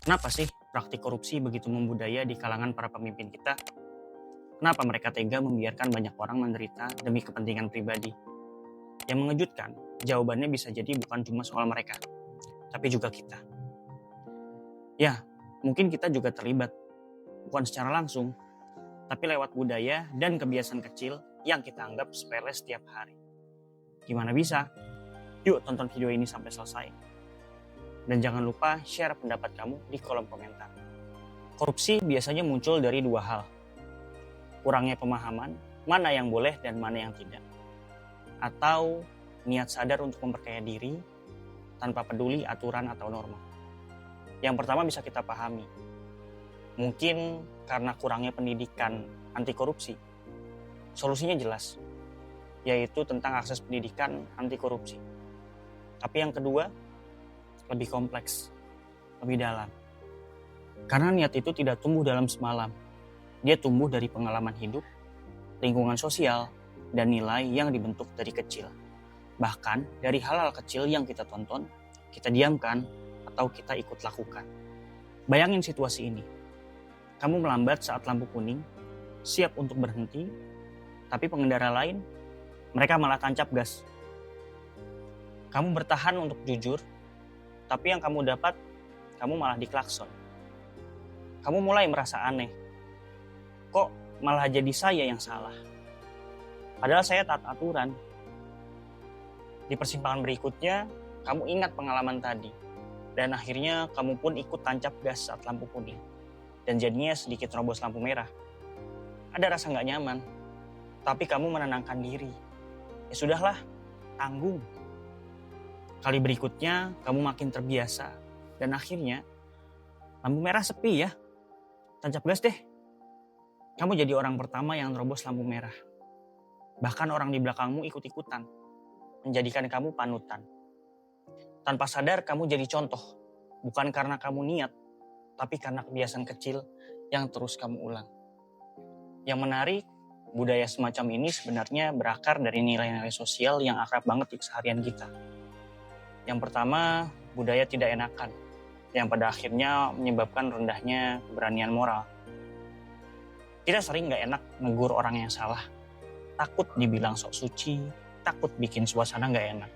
Kenapa sih praktik korupsi begitu membudaya di kalangan para pemimpin kita? Kenapa mereka tega membiarkan banyak orang menderita demi kepentingan pribadi? Yang mengejutkan, jawabannya bisa jadi bukan cuma soal mereka, tapi juga kita. Ya, mungkin kita juga terlibat, bukan secara langsung, tapi lewat budaya dan kebiasaan kecil yang kita anggap sepele setiap hari. Gimana bisa? Yuk tonton video ini sampai selesai. Dan jangan lupa share pendapat kamu di kolom komentar. Korupsi biasanya muncul dari dua hal. Kurangnya pemahaman, mana yang boleh dan mana yang tidak. Atau niat sadar untuk memperkaya diri tanpa peduli aturan atau norma. Yang pertama bisa kita pahami. Mungkin karena kurangnya pendidikan anti korupsi. Solusinya jelas, yaitu tentang akses pendidikan anti korupsi. Tapi yang kedua, lebih kompleks, lebih dalam. Karena niat itu tidak tumbuh dalam semalam. Dia tumbuh dari pengalaman hidup, lingkungan sosial, dan nilai yang dibentuk dari kecil. Bahkan dari hal-hal kecil yang kita tonton, kita diamkan, atau kita ikut lakukan. Bayangin situasi ini. Kamu melambat saat lampu kuning, siap untuk berhenti, tapi pengendara lain, mereka malah tancap gas. Kamu bertahan untuk jujur, tapi yang kamu dapat, kamu malah diklakson. Kamu mulai merasa aneh. Kok malah jadi saya yang salah? Padahal saya taat aturan. Di persimpangan berikutnya, kamu ingat pengalaman tadi. Dan akhirnya kamu pun ikut tancap gas saat lampu kuning. Dan jadinya sedikit terobos lampu merah. Ada rasa gak nyaman. Tapi kamu menenangkan diri. Ya sudahlah, tanggung. Kali berikutnya, kamu makin terbiasa. Dan akhirnya, lampu merah sepi ya. Tancap gas deh. Kamu jadi orang pertama yang terobos lampu merah. Bahkan orang di belakangmu ikut-ikutan. Menjadikan kamu panutan. Tanpa sadar kamu jadi contoh. Bukan karena kamu niat, tapi karena kebiasaan kecil yang terus kamu ulang. Yang menarik, budaya semacam ini sebenarnya berakar dari nilai-nilai sosial yang akrab banget di keseharian kita. Yang pertama, budaya tidak enakan, yang pada akhirnya menyebabkan rendahnya keberanian moral. Kita sering gak enak negur orang yang salah, takut dibilang sok suci, takut bikin suasana gak enak.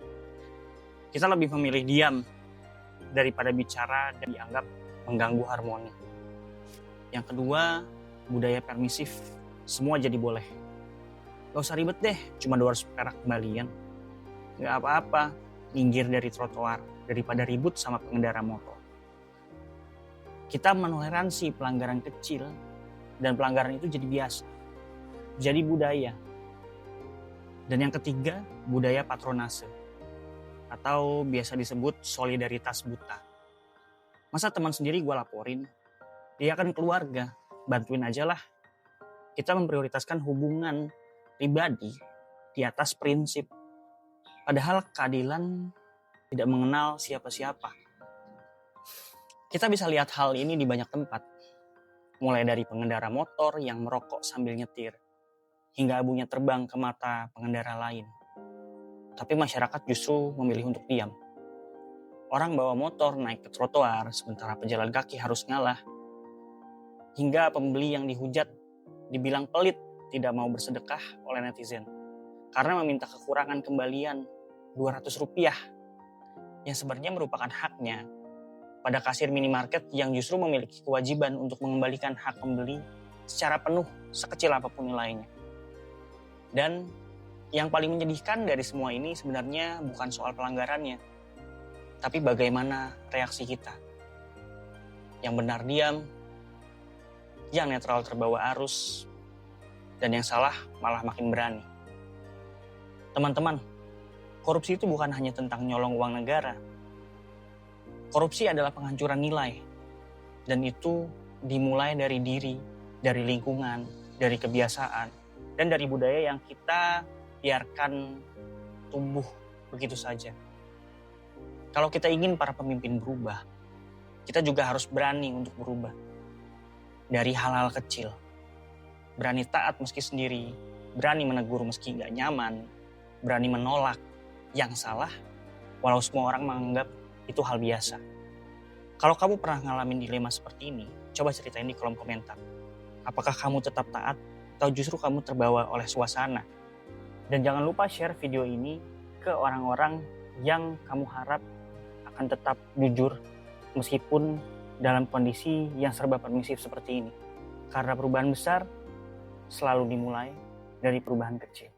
Kita lebih memilih diam daripada bicara dan dianggap mengganggu harmoni. Yang kedua, budaya permisif, semua jadi boleh. Gak usah ribet deh, cuma 200 perak kembalian. Gak apa-apa, minggir dari trotoar daripada ribut sama pengendara motor. Kita menoleransi pelanggaran kecil dan pelanggaran itu jadi biasa, jadi budaya. Dan yang ketiga, budaya patronase atau biasa disebut solidaritas buta. Masa teman sendiri gue laporin? Dia kan keluarga, bantuin aja lah. Kita memprioritaskan hubungan pribadi di atas prinsip. Padahal keadilan tidak mengenal siapa-siapa. Kita bisa lihat hal ini di banyak tempat. Mulai dari pengendara motor yang merokok sambil nyetir, hingga abunya terbang ke mata pengendara lain. Tapi masyarakat justru memilih untuk diam. Orang bawa motor naik ke trotoar, sementara pejalan kaki harus ngalah. Hingga pembeli yang dihujat, dibilang pelit, tidak mau bersedekah oleh netizen. Karena meminta kekurangan kembalian 200 rupiah, yang sebenarnya merupakan haknya pada kasir minimarket yang justru memiliki kewajiban untuk mengembalikan hak pembeli secara penuh sekecil apapun nilainya. Dan yang paling menyedihkan dari semua ini sebenarnya bukan soal pelanggarannya, tapi bagaimana reaksi kita. Yang benar diam, yang netral terbawa arus, dan yang salah malah makin berani. Teman-teman, korupsi itu bukan hanya tentang nyolong uang negara. Korupsi adalah penghancuran nilai, dan itu dimulai dari diri, dari lingkungan, dari kebiasaan, dan dari budaya yang kita biarkan tumbuh begitu saja. Kalau kita ingin para pemimpin berubah, kita juga harus berani untuk berubah. Dari hal-hal kecil. Berani taat meski sendiri, berani menegur meski gak nyaman, berani menolak yang salah, walau semua orang menganggap itu hal biasa. Kalau kamu pernah ngalamin dilema seperti ini, coba ceritain di kolom komentar. Apakah kamu tetap taat atau justru kamu terbawa oleh suasana? Dan jangan lupa share video ini ke orang-orang yang kamu harap akan tetap jujur meskipun dalam kondisi yang serba permisif seperti ini. Karena perubahan besar selalu dimulai dari perubahan kecil.